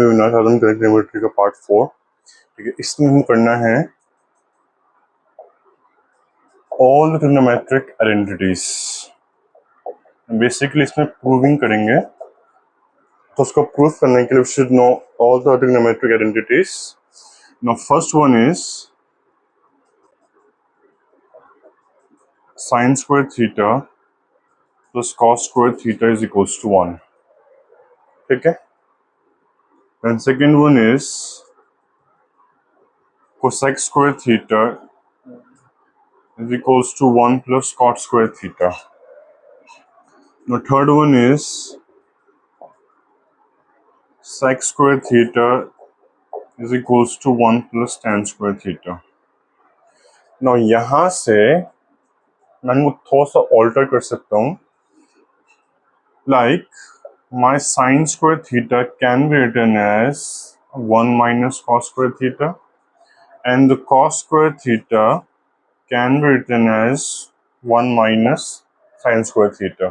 Trigonometry का part 4। ठीक है, इसमें हम करना है all the trigonometric identities. Basically इसमें प्रूविंग करेंगे, तो उसको प्रूव करने के लिए we should know all the trigonometric identities. Now first one is sin square theta plus cos square theta is equals to 1. ठीक है, and second one is cosec square theta is equals to 1 plus cot square theta. The third one is sec square theta is equals to 1 plus tan square theta. Now यहाँ से मैं इनको थोड़ा सा alter कर सकता हूँ, like my sin square theta can be written as 1 minus cos square theta, and the cos square theta can be written as 1 minus sin square theta.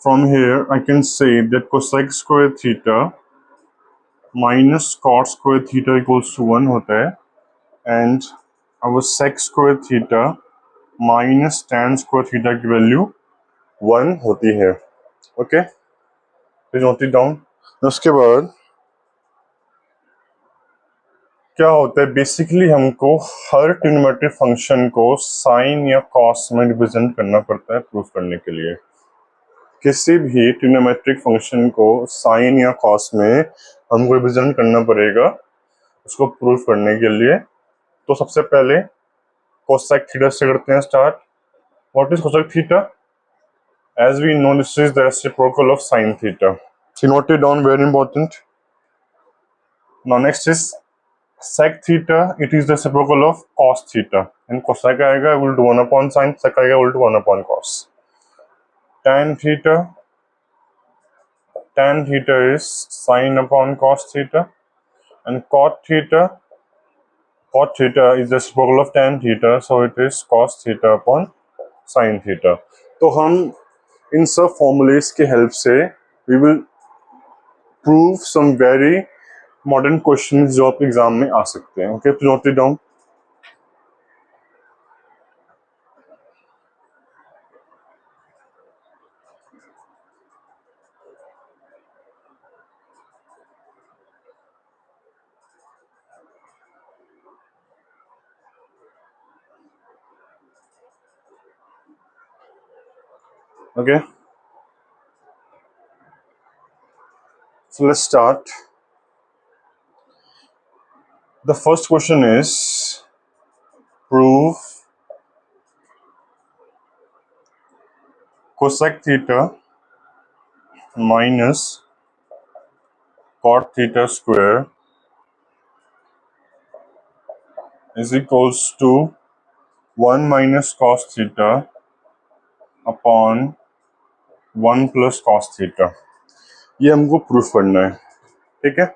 From here I can say that cosec square theta minus cot square theta equals to 1 होता है, and our sec square theta minus tan square theta की value 1 होती है। Okay, please note it down. उसके बाद क्या होता है, बेसिकली हमको हर ट्रिग्नोमेट्रिक फंक्शन को साइन या कॉस में रिप्रेजेंट करना पड़ता है प्रूफ करने के लिए। किसी भी ट्रिग्नोमेट्रिक फंक्शन को साइन या कॉस में हमको रिप्रेजेंट करना पड़ेगा उसको प्रूफ करने के लिए। तो सबसे पहले कोसेक थीटा से करते हैं start. What is cosec theta? As we know this is the reciprocal of sine theta. Note it down, very important. Now next is sec theta, it is the reciprocal of cos theta, and cosec आएगा equal to 1 upon sin, sec आएगा equal to 1 upon cos. Tan theta is sin upon cos theta, and cot theta is the reciprocal of tan theta, so it is cos theta upon sin theta. तो हम इन सब formulas के help से we will prove some very modern questions जो आपके exam में आ सकते हैं। ओके, तो note it down. Okay, so let's start. The first question is prove cosec theta minus cot theta square is equals to 1 minus cos theta upon 1 plus cos theta। ये हमको proof करना है। ठीक है,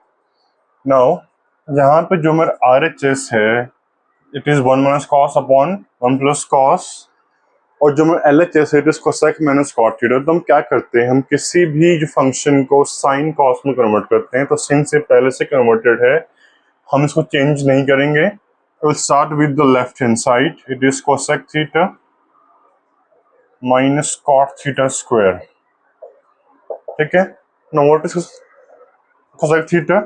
नाउ यहाँ पे जो मेरा RHS है it is 1 minus cos upon 1 plus cos, और जो मेरा LHS है it is cosec minus cot theta. तो हम क्या करते हैं, हम किसी भी जो फंक्शन को साइन कॉस में कन्वर्ट करते हैं, तो सिंस से पहले से कन्वर्टेड है हम इसको चेंज नहीं करेंगे। We'll start with the left hand side. It is cosec theta minus cot theta square. ठीक है, now what is cosec theta?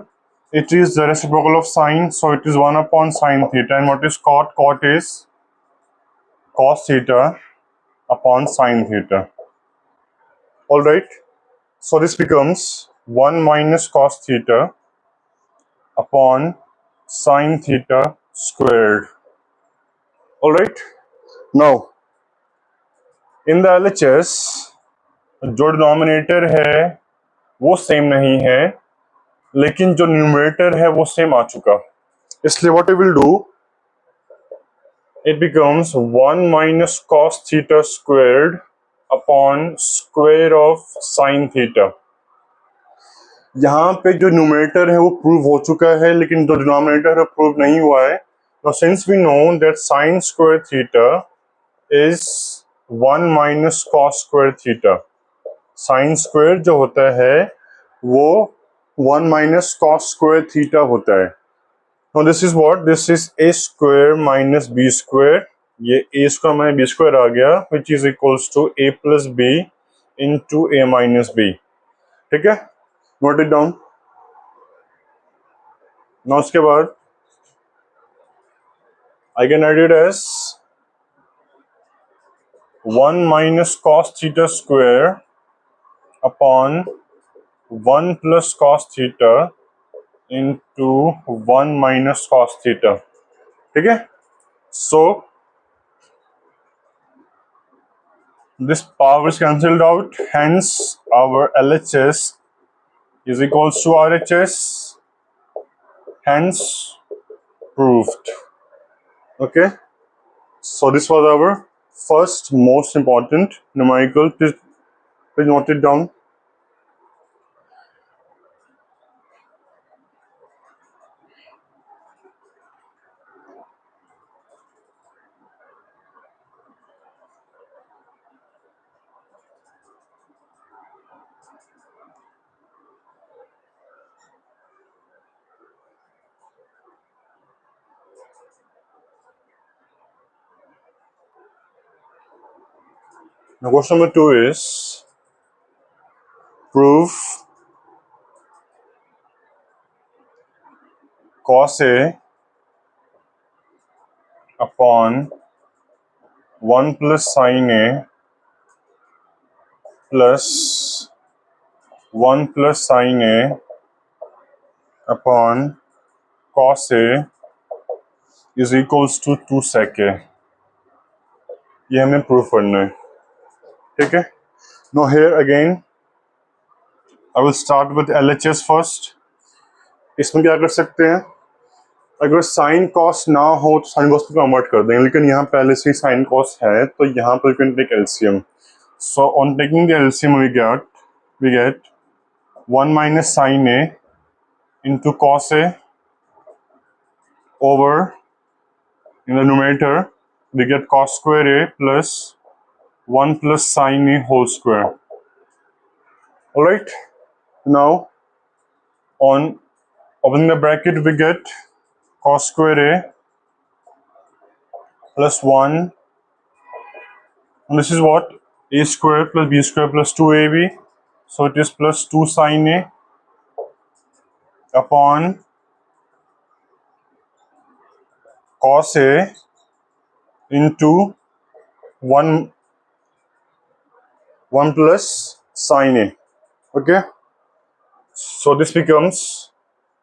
It is the reciprocal of sine, so it is 1 upon sine theta. And what is cot? Cot is cos theta upon sine theta. All right, so this becomes 1 minus cos theta upon sine theta squared. All right, now in the LHS जो denominator है वो same नहीं है, लेकिन जो numerator है वो same आ चुका, इसलिए what we will do, it becomes 1 minus cos theta squared upon square of sine theta. यहाँ पे जो न्यूमरेटर है वो प्रूव हो चुका है, लेकिन जो डिनोमिनेटर है प्रूव नहीं हुआ है। Now since we know that sin square theta is 1 minus cos square theta, sine square जो होता है वो 1 minus cos square theta होता है. Now this is what? This is a square minus b square. ये a square minus b square आ गया, which is equals to a plus b into a minus b. ठीक है? Note it down. Now उसके बाद I can write it as 1 minus cos theta square upon 1 plus cos theta into 1 minus cos theta. ठीक है? So this power is cancelled out. Hence our LHS is equals to RHS. Hence proved. Okay. So this was our first most important numerical. Please note it down. Now question number 2 is prove cos A upon 1 plus sin A plus 1 plus sin A upon cos A is equals to 2 sec A. ये हमें prove करना है. ठीक है? Now here again I will start with LHS first. इसमें क्या कर सकते हैं? अगर साइन कॉस ना हो तो साइन कॉस को कन्वर्ट कर देंगे, लेकिन यहाँ पहले से ही साइन कॉस है तो यहाँ पर can take LCM. So on taking the LCM we get 1 minus sin A into cos A over in the numerator we get cos square A plus 1 plus sin A whole square. Alright, now on opening the bracket we get cos square A plus 1, and this is what? A square plus B square plus 2AB, so it is plus 2 sin A upon cos A into 1 plus sin A. Okay, so this becomes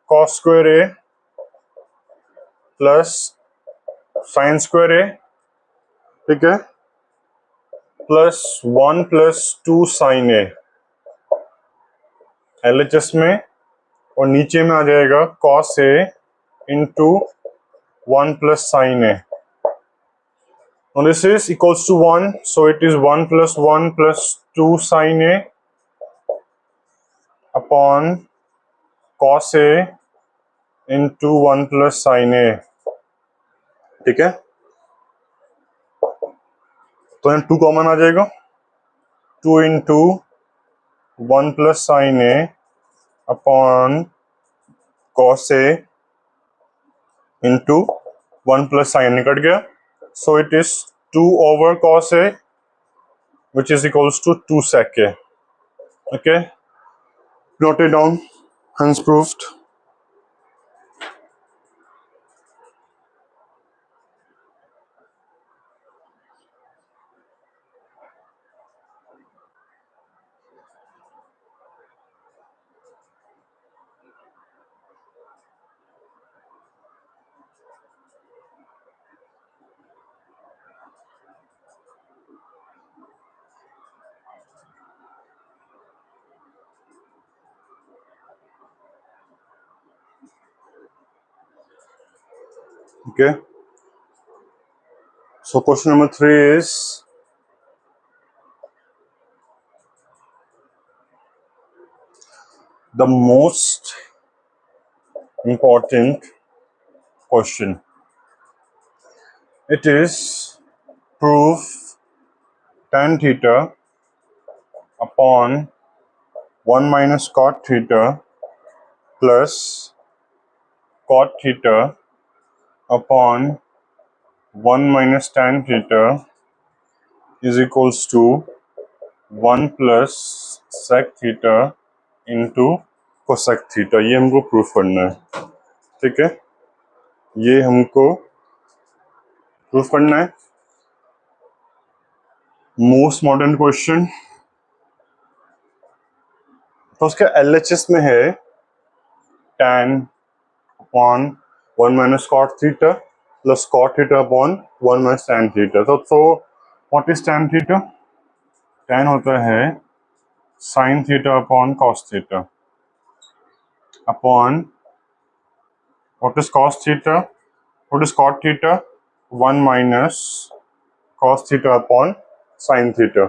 cos square A plus sin square A. ठीक है, plus 1 plus 2 sin A LHS में, और नीचे में आ जाएगा cos A into 1 plus sin A. Now this is equals to 1, so it is 1 plus 1 plus 2 sin A upon cos A into 1 plus sin A. ठीक है, तो यहाँ 2 कॉमन आ जाएगा. 2 into 1 plus sin A upon cos A into 1 plus sin A निकट गया. So it is 2 over cos A, which is equals to 2 sec A. Okay, note it down. Hence proved. Okay, so question number 3 is the most important question. It is prove tan theta upon 1 minus cot theta plus cot theta upon 1 minus tan theta is equals to 1 plus sec theta into cosec theta. ये हमको proof करना है, ठीक है, ये हमको proof करना है। मोस्ट मॉडर्न क्वेश्चन, तो उसका LHS में है tan upon 1 minus cot theta plus cot theta upon 1 minus tan theta. तो what is tan theta? tan होता है sin theta upon cos theta upon what is cos theta, what is cot theta, 1 minus cos theta upon sin theta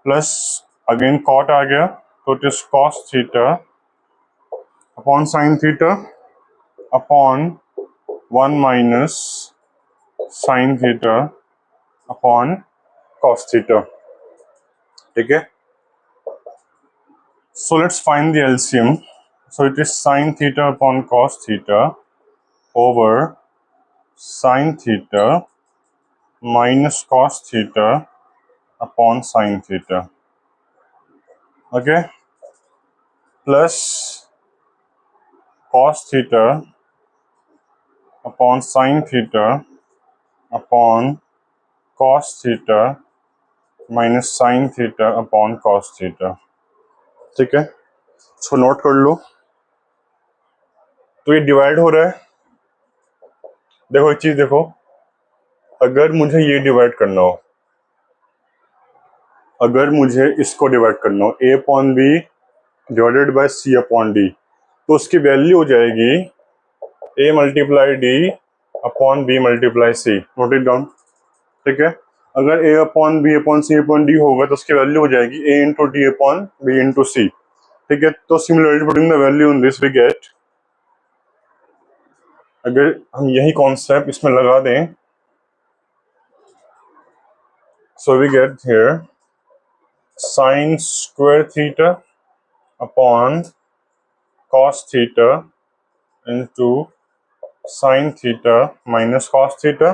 plus again cot आ गया तो it is cos theta upon sin theta upon 1 minus sin theta upon cos theta, ठीक है। So let's find the LCM. So it is sin theta upon cos theta over sin theta minus cos theta upon sin theta. Okay? Plus cos theta upon sin theta upon cos theta minus sin theta upon cos theta. ठीक है, इसको note कर लो। तो ये divide हो रहा है, देखो एक चीज देखो, अगर मुझे ये डिवाइड करना हो, अगर मुझे इसको डिवाइड करना हो a upon B divided by c upon D, तो उसकी वैल्यू हो जाएगी a multiply D upon B multiply C. Note it down, ठीक है। अगर a upon B upon C upon D होगा तो उसकी वैल्यू हो जाएगी a into D upon B into C, ठीक है। तो similarly putting the value in this we get, अगर हम यही कॉन्सेप्ट इसमें लगा दें, so we get here sine square theta upon cos theta into sin theta minus cos theta,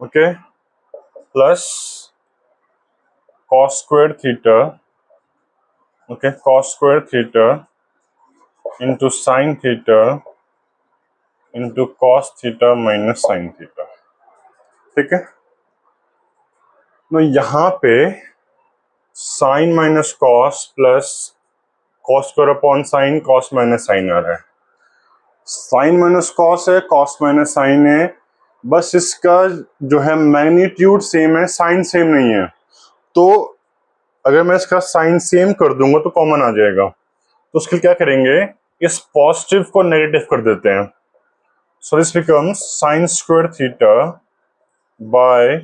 okay, plus cos square theta, okay, cos square theta into sin theta into cos theta minus sin theta, ठीक है। तो यहाँ पे sin minus cos plus cos square upon sin, cos minus sin आ रहा है, sin minus cos है, cos minus sin है, बस इसका जो है मैग्नीट्यूड सेम है, साइन सेम नहीं है। तो अगर मैं इसका साइन सेम कर दूंगा तो कॉमन आ जाएगा, तो उसके लिए क्या करेंगे, इस पॉजिटिव को नेगेटिव कर देते हैं। सो this becomes sine square theta by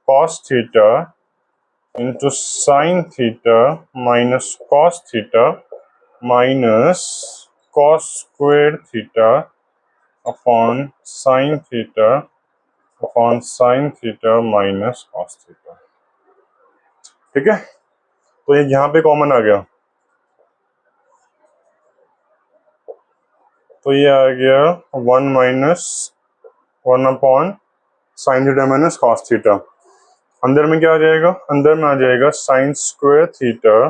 cos theta into sine theta minus cos theta minus cos square theta upon sine theta upon sine theta minus cos theta, ठीक है। तो ये यहाँ पे कॉमन आ गया, तो ये आ गया 1 minus 1 upon sine theta minus cos theta. अंदर में क्या आ जाएगा, अंदर में आ जाएगा sine square theta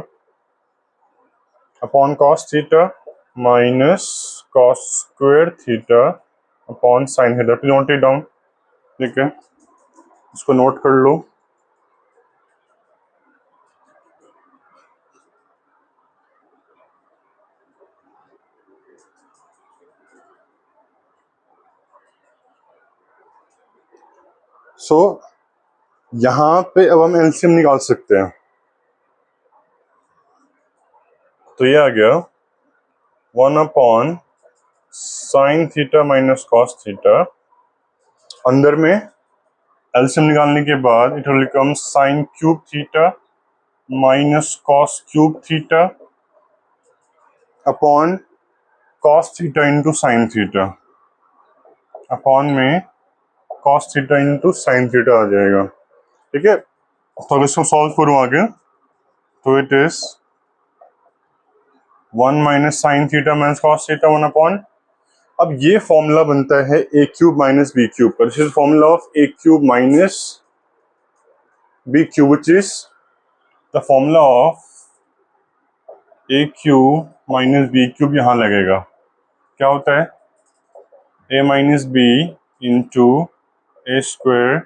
upon cos theta minus cos square theta upon sine theta. Please note it down, ठीक है, इसको नोट कर लो। सो यहां पे अब हम एलसीएम निकाल सकते हैं, तो ये आ गया 1 upon sine theta minus cos theta, अंदर में एलसीएम निकालने के बाद it will become sine cube theta minus cos cube theta upon cos theta into sine theta upon में cos theta into sine theta आ जाएगा, ठीक है। तो अब इसको सॉल्व करूं आगे, तो it is 1 minus sine theta minus cos theta 1 upon, अब ये फॉर्मूला बनता है A cube minus B cube का। This is formula of A cube minus B cube which is the formula of A cube minus B cube, यहाँ लगेगा। क्या होता है? A minus B into A square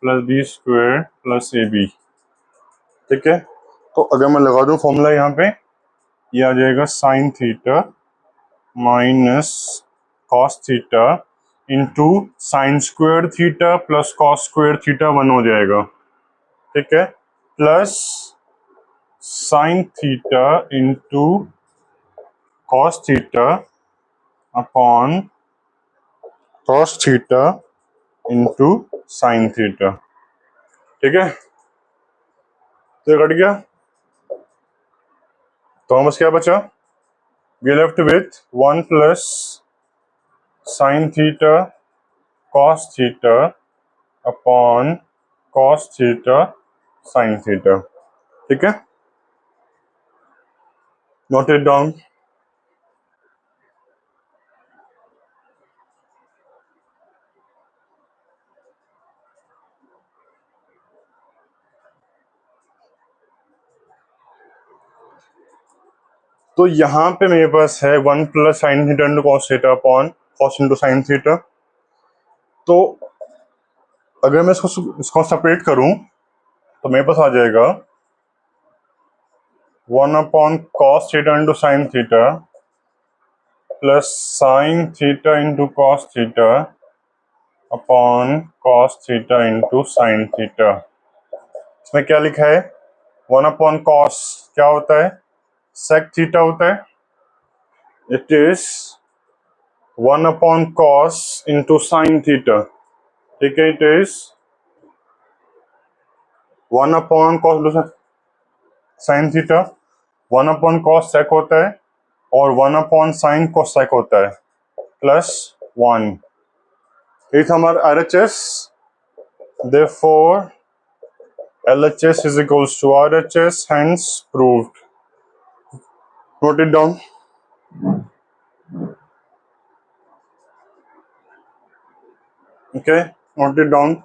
plus B square plus A B. ठीक है, तो अगर मैं लगा दूं फॉर्मूला यहाँ पे, ये आ जाएगा sign theta minus cos theta into sine square theta plus cos square theta 1 हो जाएगा। ठीक है, plus sine theta into cos theta upon cos theta into sine theta. ठीक है, तो ये कट गया, तो हम बस क्या बचा, we left with 1 plus sine theta cos theta upon cos theta sine theta. ठीक है, नोट इट डाउन। तो यहाँ पे मेरे पास है 1 plus sine theta into cos theta upon cos into sine theta. तो अगर मैं इसको सेपरेट करूं तो मेरे पास आ जाएगा 1 upon cos theta into sine theta plus sine theta into cos theta upon cos theta into sine theta. इसमें क्या लिखा है? 1 अपॉन कॉस क्या होता है? सेक थीटा होता है। It is 1 upon cos into sine theta. ठीक है, it is 1 upon cos sine theta, 1 upon cos sec होता है और 1 अपॉन साइन कोसेक होता है, प्लस 1। ये था हमारा RHS। Therefore LHS is equals to RHS, hence proved. Note it down. Okay, note it down.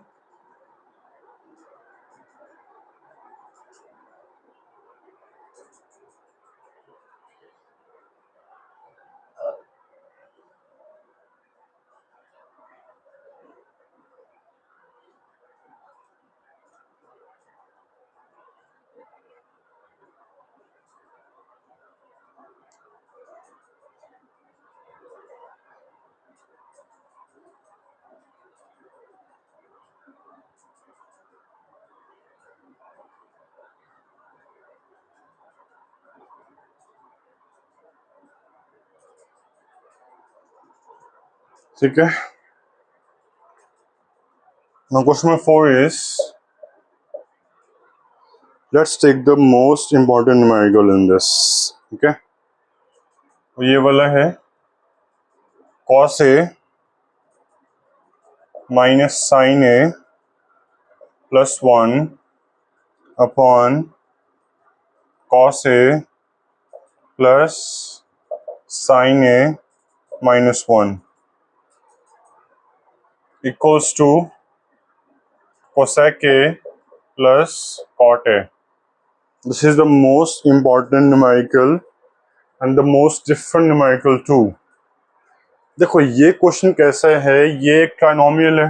ठीक है, now question number 4 is, let's take the most important numerical in this. Okay, तो ये वाला है cos A minus sin A plus 1 upon cos A plus sin A minus 1 equals to cosec A plus cot A. This is the most important numerical and the most different numerical too. देखो ये question कैसा है, ये एक trinomial है।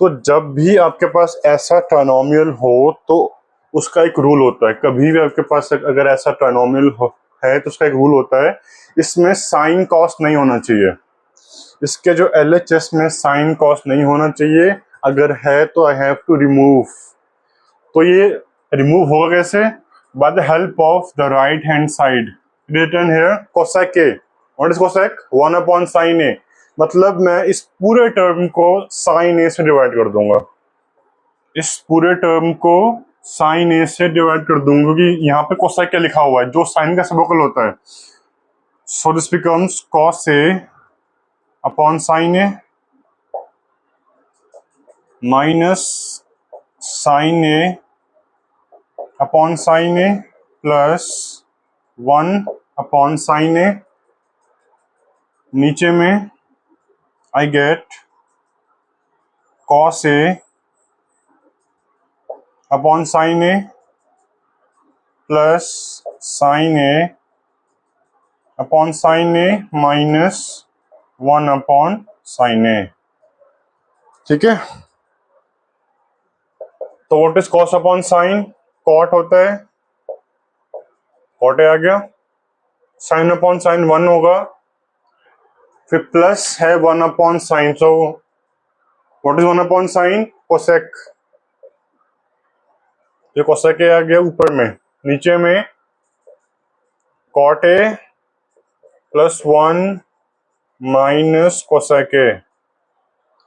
तो जब भी आपके पास ऐसा ट्राइनोमियल हो तो उसका एक रूल होता है। कभी भी आपके पास अगर ऐसा ट्राइनोमियल है तो उसका एक रूल होता है, इसमें साइन कॉस नहीं होना चाहिए। इसके जो LHS में साइन कॉस नहीं होना चाहिए, अगर है तो आई हैव टू रिमूव। तो ये रिमूव होगा कैसे? By the help of the right hand side. Return here cosec A. What is cosec? 1 upon sine A. मतलब मैं इस पूरे टर्म को साइन ए से डिवाइड कर दूंगा, इस पूरे टर्म को साइन ए से डिवाइड कर दूंगा, क्योंकि यहाँ पे कोसेक क्या लिखा हुआ है, जो साइन का रेसिप्रोकल होता है। So this becomes cos A upon sine A minus sine A upon sine A plus 1 upon sine A, नीचे में I get cos A upon sine A plus sine A upon sine A minus 1 upon sine A. ठीक है, तो what is cos upon sine? Cot होता है, cot A आ गया, sine upon sine 1 होगा, फिर प्लस है 1 upon sine, so what is 1 upon sine? Cosec. ये कोसेक ए आ गया ऊपर में, नीचे में cot A plus 1 minus cosec A.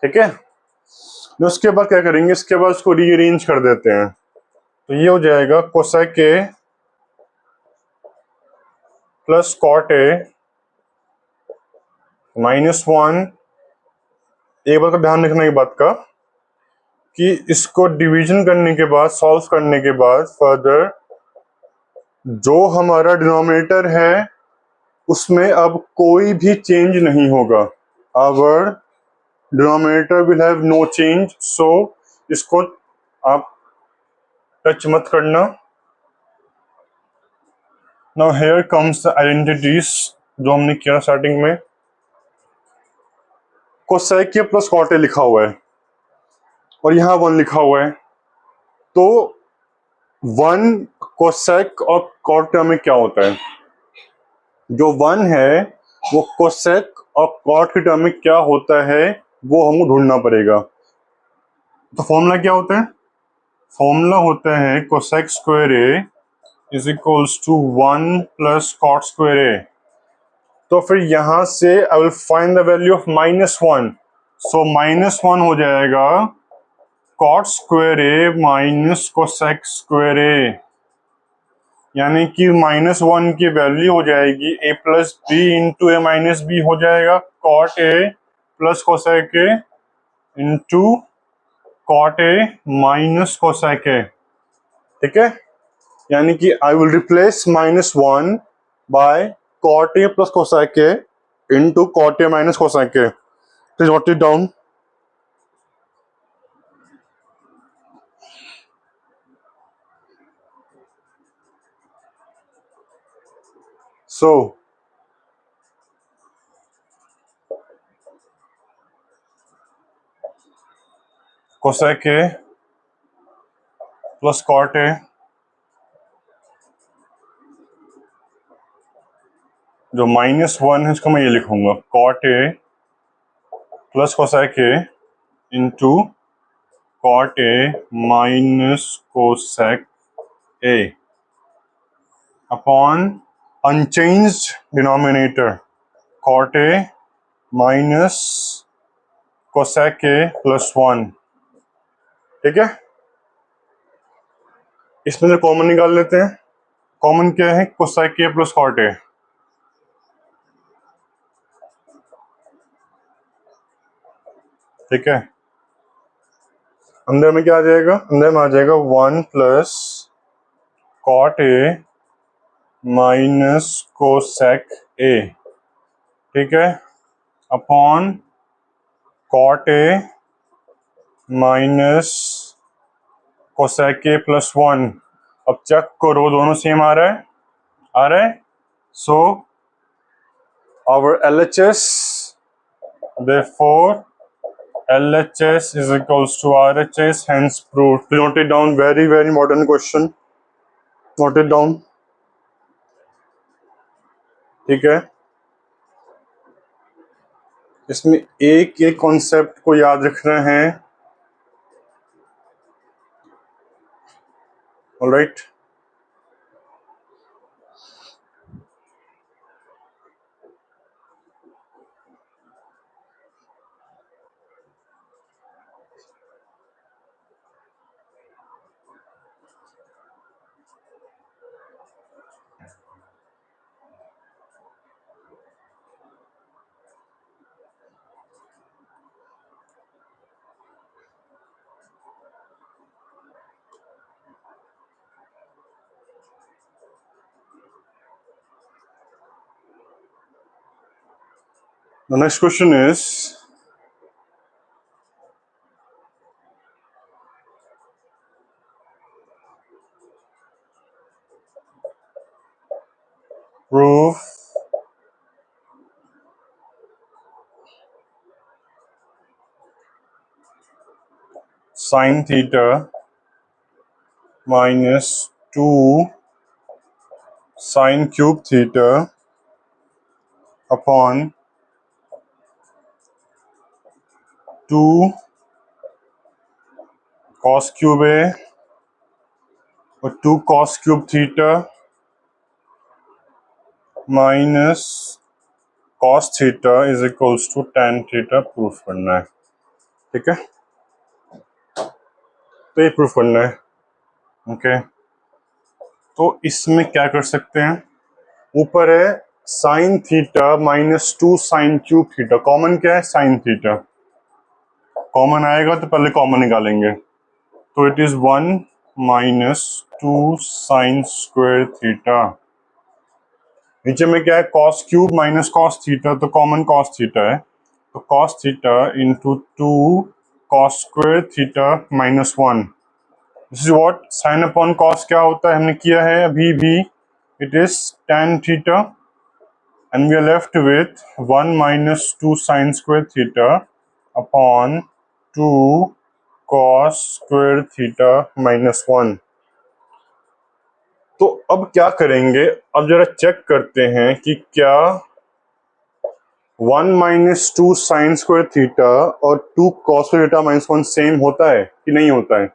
ठीक है, तो उसके बाद क्या करेंगे, इसके बाद इसको रीअरेंज कर देते हैं, तो ये हो जाएगा cosec A plus cot A minus 1। एक बात का ध्यान रखना, एक बात का, कि इसको डिवीजन करने के बाद, सॉल्व करने के बाद फर्दर जो हमारा डिनोमिनेटर है उसमें अब कोई भी चेंज नहीं होगा। Our denominator will have no change, so इसको आप टच मत करना। Now here comes the identities जो हमने किया स्टार्टिंग में। Cosec A plus cot A लिखा हुआ है और यहाँ 1 लिखा हुआ है, तो 1 कोसेक और कॉट टर्म में क्या होता है? जो 1 है वो कोसेक और कॉट की टर्म में क्या होता है वो हमको ढूंढना पड़ेगा। तो फॉर्मूला क्या होता है? फॉर्मूला होता है cosec square A is equals to 1 plus cot square A. तो फिर यहां से I will find the value of -1, so -1 हो जाएगा cot square A minus cosec square A, यानी कि -1 की वैल्यू हो जाएगी a plus B into A minus B, हो जाएगा cot A plus cosec A into cot A minus cosec A. ठीक है, यानी कि I will replace -1 by cot A plus cosec A into cot A minus cosec A. Please note it down. So cosec A plus cot A, जो -1 है इसको मैं ये लिखूंगा cot A plus cosec A into cot A minus cosec A upon unchanged denominator cot A minus cosec A plus 1। ठीक है, इसमें से कॉमन निकाल लेते हैं। कॉमन क्या है? Cosec A plus cot A. ठीक है, अंदर में क्या आ जाएगा? अंदर में आ जाएगा 1 plus cot A minus cosec A. ठीक है, upon cot A minus cosec A plus 1। अब चेक करो दोनों सेम आ रहा है, आ रहा है। So our LHS, therefore LHS is equals to RHS, hence proved. Note it down, very very important question, note it down। ठीक है, इसमें एक एक कॉन्सेप्ट को याद रखना है। Alright, The next question is, prove sine theta minus 2 sine cube theta upon 2 cos cube A और 2 cos cube theta minus cos theta is equals to tan theta proof करना है। ठीक है, तो ये प्रूफ करना है। ओके, तो इसमें क्या कर सकते हैं, ऊपर है sign theta minus 2 sign cube theta, common क्या है साइन थीटा, कॉमन आएगा तो पहले कॉमन निकालेंगे, तो it is 1 minus 2 sine square theta. नीचे में क्या है cos cube minus cos theta, तो कॉमन कॉस थीटा है, तो cos theta into 2 cos square theta minus 1। This is what sine upon cos क्या होता है, हमने किया है अभी भी, it is tan theta, and we are left with 1 minus 2 sine square theta upon 2 cos square theta minus 1। तो अब क्या करेंगे, अब जरा चेक करते हैं कि क्या 1 माइनस 2 साइन स्क्वायर थीटा और 2 cos square theta minus 1 same होता है कि नहीं होता है।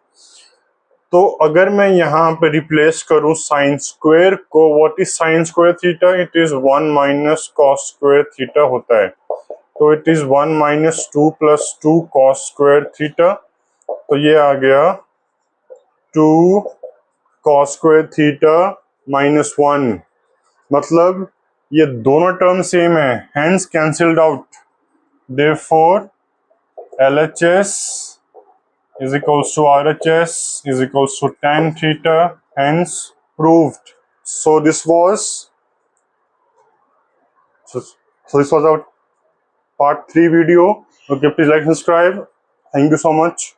तो अगर मैं यहाँ पे रिप्लेस करूं साइन स्क्वायर को, what is sine square theta, it is 1 minus cos square theta होता है, तो it is 1 minus 2 plus 2 cos square theta, तो ये आ गया 2 कॉस स्क्वायर थीटा माइनस 1, मतलब ये दोनों टर्म सेम है, hence cancelled out, therefore LHS is equals to RHS is equals to tan theta, hence proved. So this was this was our part 3 video. Okay, please like, subscribe. Thank you so much.